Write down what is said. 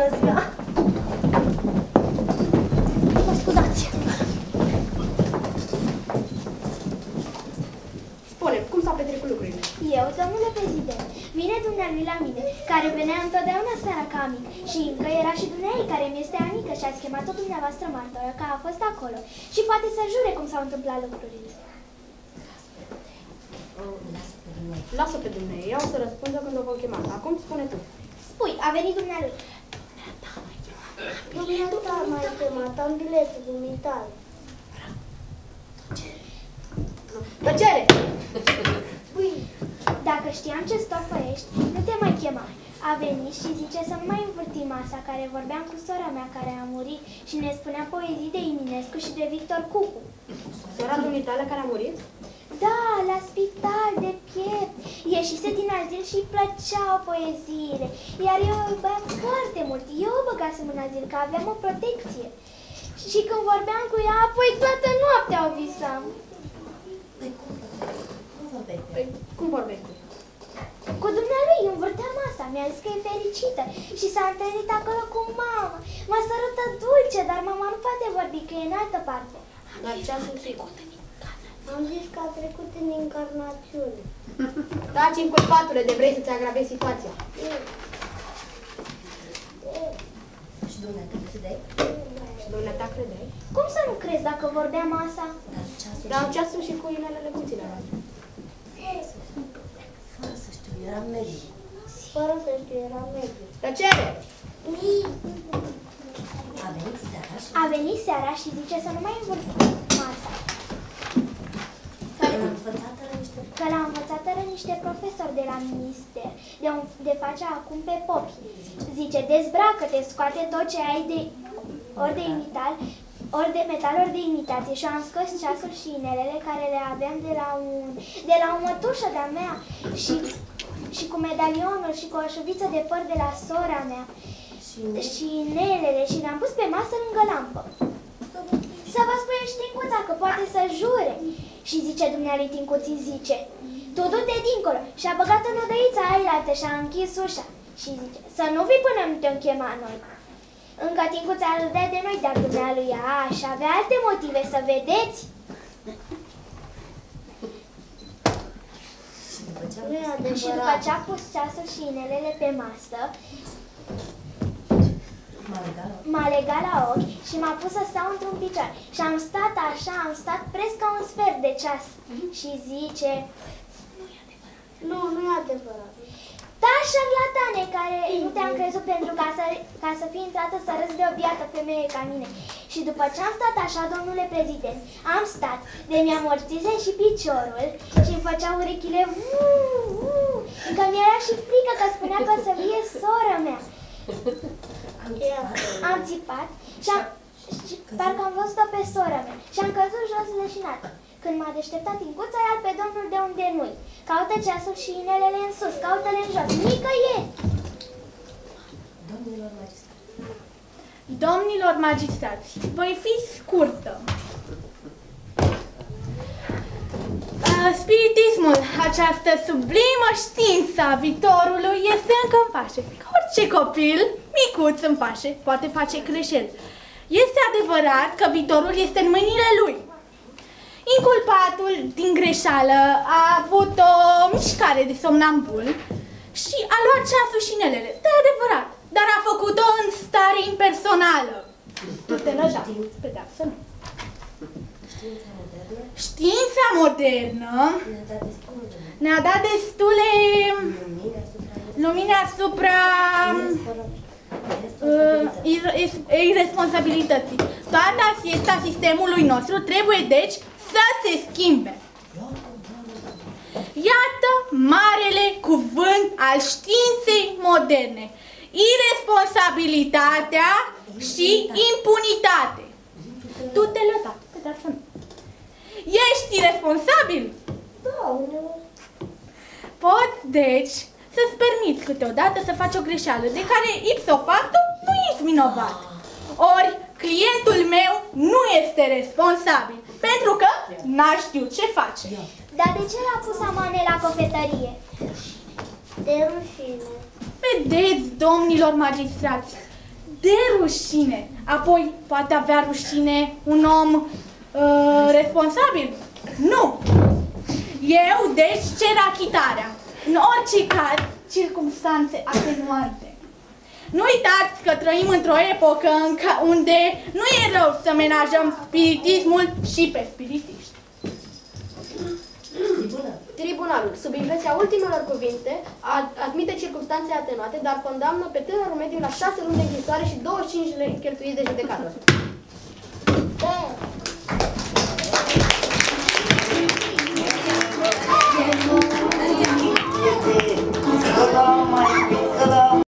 Bună ziua! Mă scuzați! Spune, cum s-au petrecut lucrurile? Eu, domnule prezident, vine dumnealui la mine, care venea întotdeauna seara ca mic, și încă era și dumnealui care mi este amică și ați chemat-o dumneavoastră martoră, că a fost acolo și poate să jure cum s-au întâmplat lucrurile. Lasă pe dumneavoastră, ea o să răspundă când o vom chema. Acum spune tu. Spui, a venit dumnealui. Dumneata m-ai chemat, am biletul dumitale. Tăcere! Spui, dacă știam ce stofă ești, nu te mai chema. A venit și zice să nu mai învârtim masa, care vorbeam cu sora mea care a murit și ne spunea poezii de Eminescu și de Victor Cucu. Sora dumitale care a murit? Da, la spital, de piept. Ieșise din azil și îi plăceau poeziile. Iar eu o iubeam foarte mult. Eu o băgasem în azil, că aveam o protecție. Și când vorbeam cu ea, apoi toată noaptea o visam. Cum vorbeai cu ea? Cu dumnealui, învârtea masa, mi-a zis că e fericită și s-a întâlnit acolo cu mama. Mă sărută dulce, dar mama nu poate vorbi, că e în altă parte. Dar ceasul sigur. Am zis că a trecut în incarnațiune. Taci inculpatule, de vrei să-ți agravezi situația. Și dumneata credeai? Și dumneata credeai? Cum să nu crezi dacă vorbea masa? Dar ceasul și cu inelele cuțile noastre. Fără să știu, era medic. Fără să știu, era medic. Tăcere! A venit seara și... A venit seara și zice să nu mai învârtim masa. Că l-a învățat niște profesori de la minister, de face acum pe popi. Zice, dezbracă-te, scoate tot ce ai de ori de imital, ori de metal, ori de imitație. Și am scos ceasul și inelele care le aveam de la o mătușă de-a mea și cu medalionul și cu o șuviță de păr de la sora mea și inelele și le-am pus pe masă lângă lampă. Să vă spune și Tincuța că poate să jure. Și zice dumnealui Tincuții, zice, tu du-te dincolo. Și-a băgat în odăița ailaltă și a închis ușa. Și zice, să nu vii până nu te-o chema noi. Încă Tincuța râdea de noi, dar dumnealui și avea alte motive, să vedeți. Și după ce a pus ceasul și inelele pe masă, m-a legat la ochi și m-a pus să stau într-un picior. Și am stat așa, am stat prescă un sfert de ceas. Și zice... Nu, nu e adevărat. Da, șarlatane, care nu te-am crezut pentru ca să fii intrată să râzi de o biată femeie ca mine. Și după ce am stat așa, domnule prezident, am stat de mi-amorțise și piciorul și îmi făcea urechile că mi-era și frică că spunea că o să fie sora mea. Am țipat și parcă am văzut-o pe sora mea și am căzut jos leșinat. Când m-a deșteptat Tincuța, iar pe domnul de unde nu-i. Caută ceasul și inelele în sus, caută-le în jos, nicăieri! Domnilor magistrați. Domnilor magistrați, voi fi scurtă. Spiritismul, această sublimă știință a viitorului, este încă în fașe. Ca orice copil, micuț în fașe, poate face greșeli. Este adevărat că viitorul este în mâinile lui. Inculpatul, din greșeală, a avut o mișcare de somnambul și a luat ceasul și inelele. De adevărat, dar a făcut-o în stare impersonală. Tutelăja, pedeapsă nu. Știința modernă ne-a dat destule lumini asupra irresponsabilității. Toată asistența sistemului nostru trebuie, deci, să se schimbe. Iată marele cuvânt al științei moderne. Irresponsabilitatea și impunitate. Tutelătate, pedeapsă nu. Ești irresponsabil? Da, Poți, deci, să-ți permiți câteodată să faci o greșeală de care ipso facto nu ești vinovat. Ori clientul meu nu este responsabil, pentru că n-a știut ce face. Dar de ce l-a pus amane la cofetărie? de rușine. Vedeți, domnilor magistrați, de rușine. Apoi poate avea rușine un om responsabil? Nu! Eu, deci, cer achitarea. În orice caz, circumstanțe atenuante. Nu uitați că trăim într-o epocă unde nu e rău să menajăm spiritismul și pe spiritiști. Tribunalul, sub impresia ultimelor cuvinte, admite circunstanțe atenuate, dar condamnă pe tânărul mediu la 6 luni de închisoare și 25 lei cheltuiți de judecată.